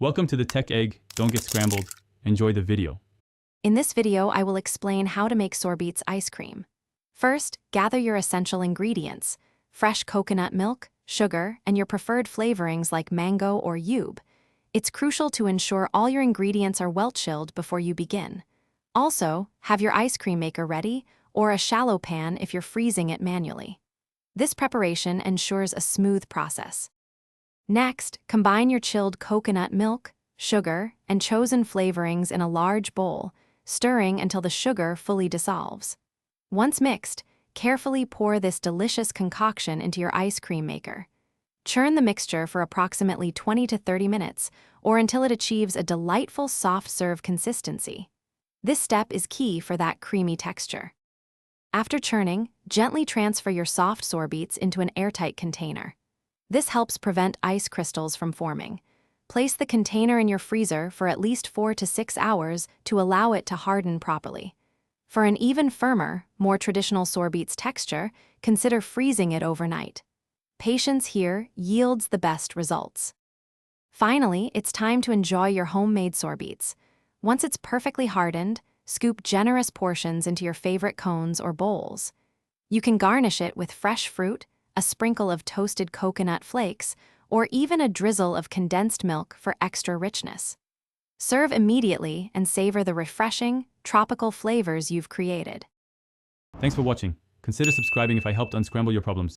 Welcome to the Tech Egg. Don't get scrambled. Enjoy the video. In this video, I will explain how to make Sorbetes ice cream. First, gather your essential ingredients: fresh coconut milk, sugar, and your preferred flavorings like mango or yub. It's crucial to ensure all your ingredients are well chilled before you begin. Also, have your ice cream maker ready, or a shallow pan if you're freezing it manually. This preparation ensures a smooth process. Next, combine your chilled coconut milk, sugar, and chosen flavorings in a large bowl, stirring until the sugar fully dissolves. Once mixed, carefully pour this delicious concoction into your ice cream maker. Churn the mixture for approximately 20 to 30 minutes, or until it achieves a delightful soft-serve consistency. This step is key for that creamy texture. After churning, gently transfer your soft sorbetes into an airtight container. This helps prevent ice crystals from forming. Place the container in your freezer for at least 4 to 6 hours to allow it to harden properly. For an even firmer, more traditional sorbetes texture, consider freezing it overnight. Patience here yields the best results. Finally, it's time to enjoy your homemade sorbetes. Once it's perfectly hardened, scoop generous portions into your favorite cones or bowls. You can garnish it with fresh fruit, a sprinkle of toasted coconut flakes, or even a drizzle of condensed milk for extra richness. Serve immediately and savor the refreshing, tropical flavors you've created. Thanks for watching. Consider subscribing if I helped unscramble your problems.